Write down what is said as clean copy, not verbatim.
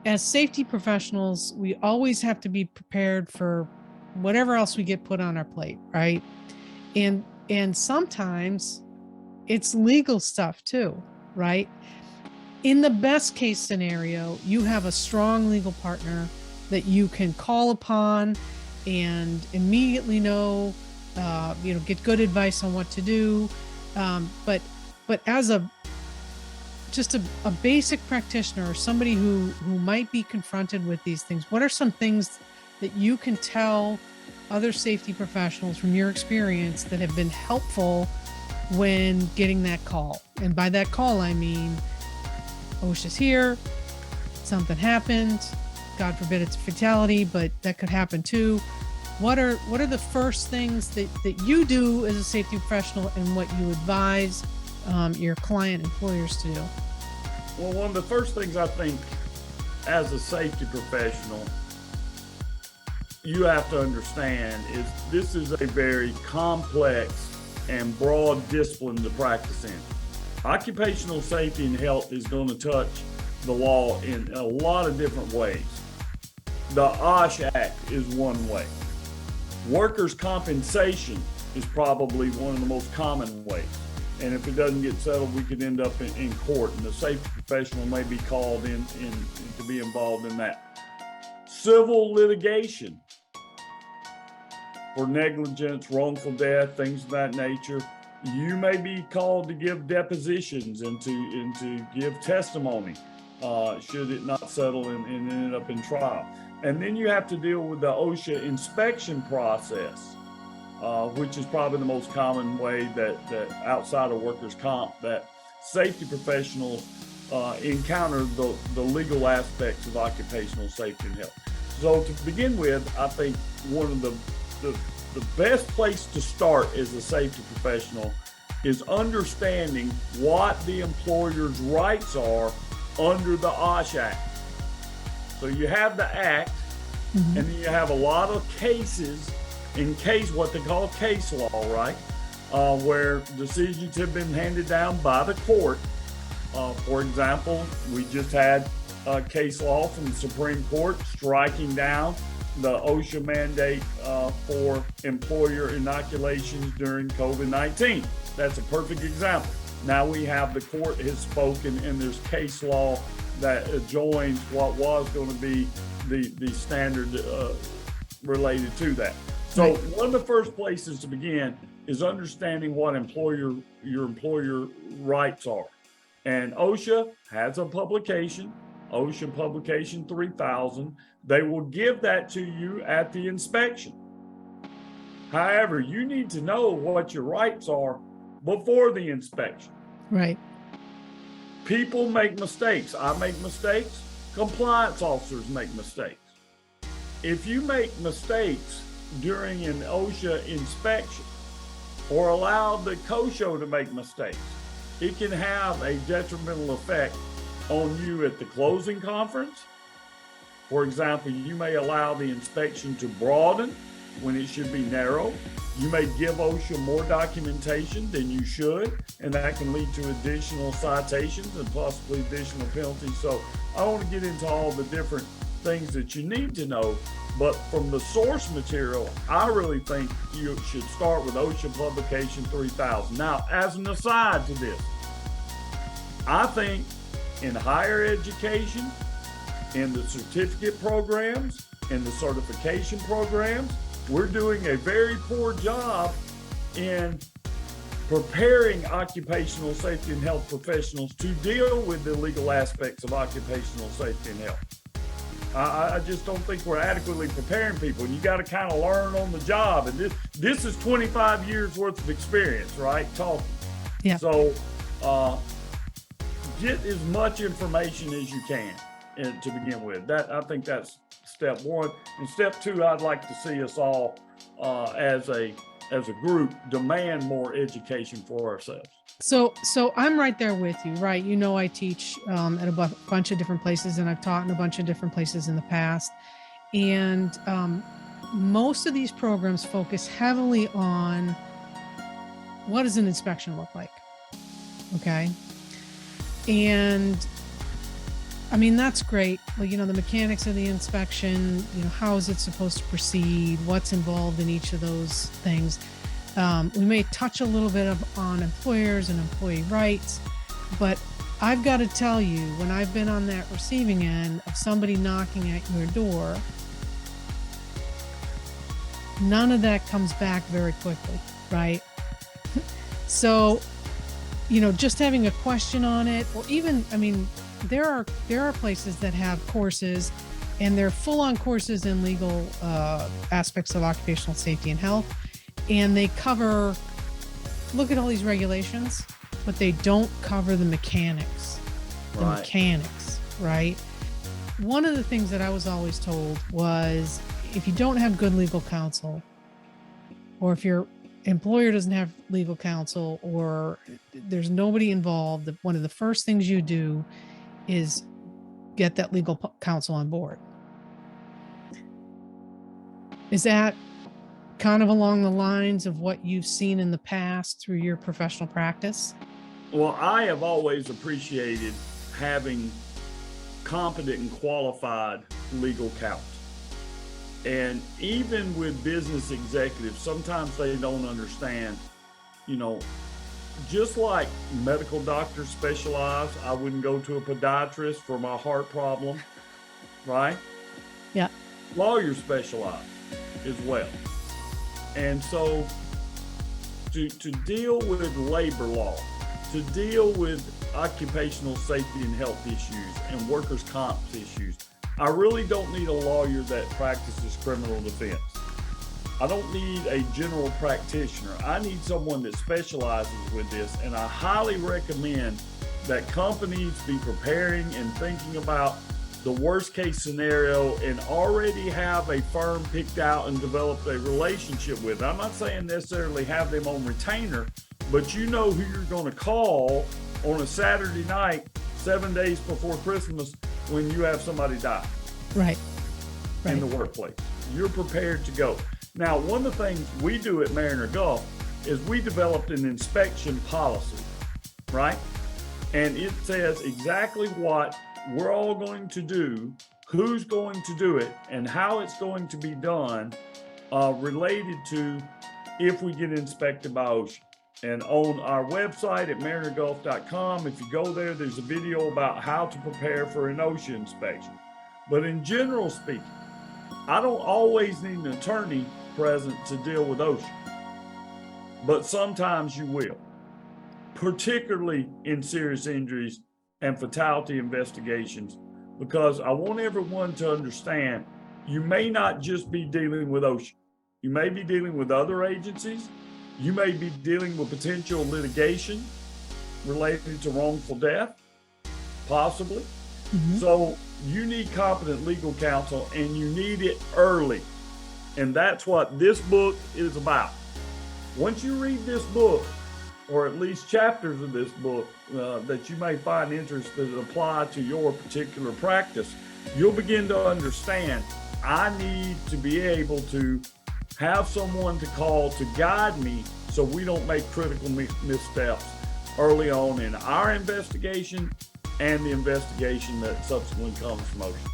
as safety professionals, we always have to be prepared for whatever else we get put on our plate, right? And sometimes it's legal stuff too, right? In the best case scenario, you have a strong legal partner that you can call upon and immediately know, get good advice on what to do. But as a basic practitioner or somebody who might be confronted with these things, what are some things that you can tell other safety professionals from your experience that have been helpful when getting that call? And by that call, I mean, OSHA's here, something happened, God forbid it's a fatality, but that could happen too. What are the first things that you do as a safety professional and what you advise your client employers to do? Well, one of the first things I think as a safety professional, you have to understand is this is a very complex and broad discipline to practice in. Occupational safety and health is going to touch the law in a lot of different ways. The OSHA Act is one way. Workers' compensation is probably one of the most common ways. And if it doesn't get settled, we could end up in court, and the safety professional may be called in to be involved in that. Civil litigation for negligence, wrongful death, things of that nature. You may be called to give depositions and to give testimony should it not settle and end up in trial. And then you have to deal with the OSHA inspection process, which is probably the most common way that outside of workers' comp that safety professionals encounter the legal aspects of occupational safety and health. So to begin with, I think one of the best place to start as a safety professional is understanding what the employer's rights are under the OSHA Act. So you have the Act, and then you have a lot of cases what they call case law, right? Where decisions have been handed down by the court. For example, we just had a case law from the Supreme Court striking down the OSHA mandate for employer inoculations during COVID-19. That's a perfect example. Now we have the court has spoken, and there's case law that adjoins what was going to be the standard related to that. So one of the first places to begin is understanding what your employer rights are. And OSHA has a publication, OSHA Publication 3000. They will give that to you at the inspection. However, you need to know what your rights are before the inspection. Right. People make mistakes. I make mistakes. Compliance officers make mistakes. If you make mistakes during an OSHA inspection or allow the COSHO to make mistakes, it can have a detrimental effect on you at the closing conference. For example, you may allow the inspection to broaden when it should be narrow. You may give OSHA more documentation than you should, and that can lead to additional citations and possibly additional penalties. So I don't want to get into all the different things that you need to know, but from the source material, I really think you should start with OSHA Publication 3000. Now, as an aside to this, I think in higher education, in the certificate programs, in the certification programs, we're doing a very poor job in preparing occupational safety and health professionals to deal with the legal aspects of occupational safety and health. I just don't think we're adequately preparing people. And you got to kind of learn on the job. And this is 25 years worth of experience, right? Talking. Yeah. So get as much information as you can to begin with. I think that's step one. And step two, I'd like to see us all as a group demand more education for ourselves. So I'm right there with you, right? You know, I teach at a bunch of different places, and I've taught in a bunch of different places in the past. And most of these programs focus heavily on what does an inspection look like? Okay. And I mean, that's great. Like, the mechanics of the inspection, how is it supposed to proceed? What's involved in each of those things? We may touch a little bit on employers and employee rights, but I've got to tell you, when I've been on that receiving end of somebody knocking at your door, none of that comes back very quickly, right? So, just having a question on it, or even, there are places that have courses, and they're full-on courses in legal aspects of occupational safety and health, and they cover, look at all these regulations, but they don't cover the mechanics. Right. Mechanics, right? One of the things that I was always told was, if you don't have good legal counsel, or if your employer doesn't have legal counsel, or there's nobody involved, one of the first things you do is get that legal counsel on board. Is that kind of along the lines of what you've seen in the past through your professional practice? Well, I have always appreciated having competent and qualified legal counsel. And even with business executives, sometimes they don't understand, just like medical doctors specialize, I wouldn't go to a podiatrist for my heart problem, right? Yeah. Lawyers specialize as well. And so to deal with labor law, to deal with occupational safety and health issues and workers' comp issues, I really don't need a lawyer that practices criminal defense. I don't need a general practitioner. I need someone that specializes with this, and I highly recommend that companies be preparing and thinking about the worst case scenario and already have a firm picked out and developed a relationship with. I'm not saying necessarily have them on retainer, but you know who you're going to call on a Saturday night, 7 days before Christmas, when you have somebody die. Right. In the workplace. You're prepared to go. Now, one of the things we do at Mariner Gulf is we developed an inspection policy, right? And it says exactly what we're all going to do, who's going to do it, and how it's going to be done, related to if we get inspected by OSHA. And on our website at marinergulf.com, if you go there, there's a video about how to prepare for an OSHA inspection. But in general speaking, I don't always need an attorney present to deal with OSHA, but sometimes you will, particularly in serious injuries and fatality investigations, because I want everyone to understand you may not just be dealing with OSHA. You may be dealing with other agencies. You may be dealing with potential litigation related to wrongful death, possibly. Mm-hmm. So you need competent legal counsel, and you need it early. And that's what this book is about. Once you read this book, or at least chapters of this book that you may find interesting that apply to your particular practice, you'll begin to understand, I need to be able to have someone to call to guide me so we don't make critical missteps early on in our investigation and the investigation that subsequently comes from OSHA.